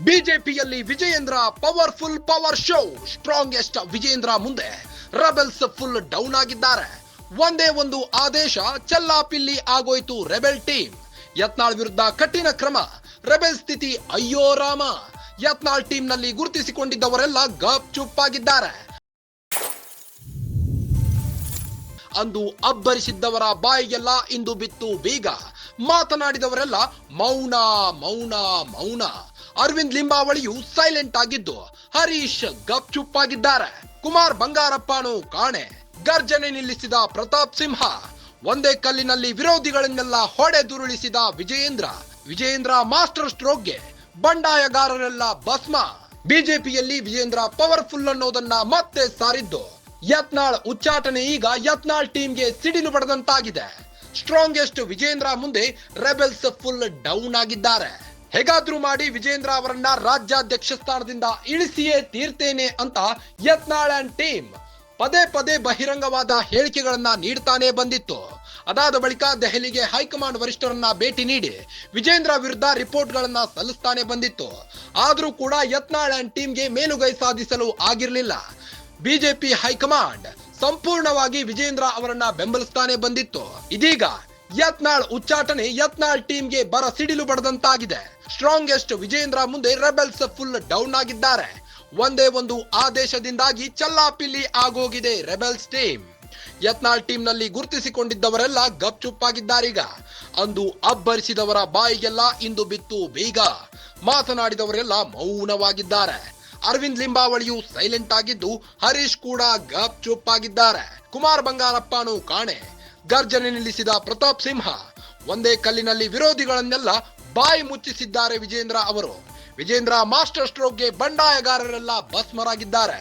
ಬಿಜೆಪಿಯಲ್ಲಿ Vijayendra powerful power show. Strongest Vijayendra ಮುಂದೆ rebels full down ಆಗಿದ್ದಾರೆ. ಒಂದೇ ಒಂದು ಆದೇಶ ಚೆಲ್ಲಾಪಿಲ್ಲಿ ಆಗೋಯ್ತು ರೆಬೆಲ್ ಟೀಮ್. ಯತ್ನಾಳ್ ವಿರುದ್ಧ ಕಠಿಣ ಕ್ರಮ. ರೆಬೆಲ್ ಸ್ಥಿತಿ ಅಯ್ಯೋ ರಾಮ. ಯತ್ನಾಳ್ ಟೀಮ್ ನಲ್ಲಿ ಗುರುತಿಸಿಕೊಂಡಿದ್ದವರೆಲ್ಲ ಗಪ್ ಚುಪ್ಪಾಗಿದ್ದಾರೆ. ಅಂದು ಅಬ್ಬರಿಸಿದ್ದವರ ಬಾಯಿಗೆಲ್ಲ ಇಂದು ಬಿತ್ತು ಬೀಗ. ಮಾತನಾಡಿದವರೆಲ್ಲ ಮೌನ ಮೌನ ಮೌನ. ಅರವಿಂದ್ ಲಿಂಬಾವಳಿಯು ಸೈಲೆಂಟ್ ಆಗಿದ್ದು ಹರೀಶ್ ಗಪ್ ಚುಪ್ಪಾಗಿದ್ದಾರೆ. ಕುಮಾರ್ ಬಂಗಾರಪ್ಪನು ಕಾಣೆ. ಗರ್ಜನೆ ನಿಲ್ಲಿಸಿದ ಪ್ರತಾಪ್ ಸಿಂಹ. ಒಂದೇ ಕಲ್ಲಿನಲ್ಲಿ ವಿರೋಧಿಗಳನ್ನೆಲ್ಲ ಹೊಡೆದುರುಳಿಸಿದ ವಿಜಯೇಂದ್ರ ಮಾಸ್ಟರ್ ಸ್ಟ್ರೋಕ್ಗೆ ಬಂಡಾಯಗಾರರೆಲ್ಲ ಭಸ್ಮ. ಬಿಜೆಪಿಯಲ್ಲಿ ವಿಜಯೇಂದ್ರ ಪವರ್ಫುಲ್ ಅನ್ನೋದನ್ನ ಮತ್ತೆ ಸಾರಿದ್ದು. ಯತ್ನಾಳ್ ಉಚ್ಚಾಟನೆ ಈಗ ಯತ್ನಾಳ್ ಟೀಮ್ಗೆ ಸಿಡಿಲು ಬಡದಂತಾಗಿದೆ. ಸ್ಟ್ರಾಂಗೆಸ್ಟ್ ವಿಜಯೇಂದ್ರ ಮುಂದೆ ರೆಬೆಲ್ಸ್ ಫುಲ್ ಡೌನ್ ಆಗಿದ್ದಾರೆ. ಹೇಗಾದ್ರೂ ಮಾಡಿ ವಿಜಯೇಂದ್ರ ಅವರನ್ನ ರಾಜ್ಯಾಧ್ಯಕ್ಷ ಸ್ಥಾನದಿಂದ ಇಳಿಸಿಯೇ ತೀರ್ತೇನೆ ಅಂತ ಯತ್ನಾಳ್ ಅಂಡ್ ಟೀಮ್ ಪದೇ ಪದೇ ಬಹಿರಂಗವಾದ ಹೇಳಿಕೆಗಳನ್ನ ನೀಡ್ತಾನೆ ಬಂದಿತ್ತು. ಅದಾದ ಬಳಿಕ ದೆಹಲಿಗೆ ಹೈಕಮಾಂಡ್ ವರಿಷ್ಠರನ್ನ ಭೇಟಿ ನೀಡಿ ವಿಜಯೇಂದ್ರ ವಿರುದ್ಧ ರಿಪೋರ್ಟ್ ಗಳನ್ನ ಸಲ್ಲಿಸ್ತಾನೆ ಬಂದಿತ್ತು. ಆದ್ರೂ ಕೂಡ ಯತ್ನಾಳ್ ಅಂಡ್ ಟೀಮ್ಗೆ ಮೇಲುಗೈ ಸಾಧಿಸಲು ಆಗಿರ್ಲಿಲ್ಲ. ಬಿಜೆಪಿ ಹೈಕಮಾಂಡ್ ಸಂಪೂರ್ಣವಾಗಿ ವಿಜಯೇಂದ್ರ ಅವರನ್ನ ಬೆಂಬಲಿಸ್ತಾನೆ ಬಂದಿತ್ತು. ಇದೀಗ ಯತ್ನಾಳ್ ಉಚ್ಚಾಟನೆ ಯತ್ನಾಳ್ ಟೀಮ್ಗೆ ಬರ ಸಿಡಿಲು ಬಡದಂತಾಗಿದೆ. ಸ್ಟ್ರಾಂಗೆಸ್ಟ್ ವಿಜಯೇಂದ್ರ ಮುಂದೆ ರೆಬೆಲ್ಸ್ ಫುಲ್ ಡೌನ್ ಆಗಿದ್ದಾರೆ. ಒಂದೇ ಒಂದು ಆದೇಶದಿಂದಾಗಿ ಚಲ್ಲಾಪಿಲ್ಲಿ ಆಗೋಗಿದೆ ರೆಬೆಲ್ಸ್ ಟೀಮ್. ಯತ್ನಾಳ್ ಟೀಮ್ ನಲ್ಲಿ ಗುರುತಿಸಿಕೊಂಡಿದ್ದವರೆಲ್ಲ ಗಪ್ ಚುಪ್ಪಾಗಿದ್ದಾರೀಗ. ಅಂದು ಅಬ್ಬರಿಸಿದವರ ಬಾಯಿಗೆಲ್ಲ ಇಂದು ಬಿತ್ತು ಬೀಗ. ಮಾತನಾಡಿದವರೆಲ್ಲ ಮೌನವಾಗಿದ್ದಾರೆ. ಅರವಿಂದ್ ಲಿಂಬಾವಳಿಯು ಸೈಲೆಂಟ್ ಆಗಿದ್ದು ಹರೀಶ್ ಕೂಡ ಗಪ್ ಚುಪ್ಪಾಗಿದ್ದಾರೆ. ಕುಮಾರ್ ಬಂಗಾರಪ್ಪನು ಕಾಣೆ. ಗರ್ಜನೆ ನಿಲ್ಲಿಸಿದ ಪ್ರತಾಪ್ ಸಿಂಹ. ಒಂದೇ ಕಲ್ಲಿನಲ್ಲಿ ವಿರೋಧಿಗಳನ್ನೆಲ್ಲ ಬಾಯಿ ಮುಚ್ಚಿಸಿದ್ದಾರೆ ವಿಜಯೇಂದ್ರ ಅವರು. ವಿಜಯೇಂದ್ರ ಮಾಸ್ಟರ್ ಸ್ಟ್ರೋಕ್ಗೆ ಬಂಡಾಯಗಾರರೆಲ್ಲ ಭಸ್ಮರಾಗಿದ್ದಾರೆ.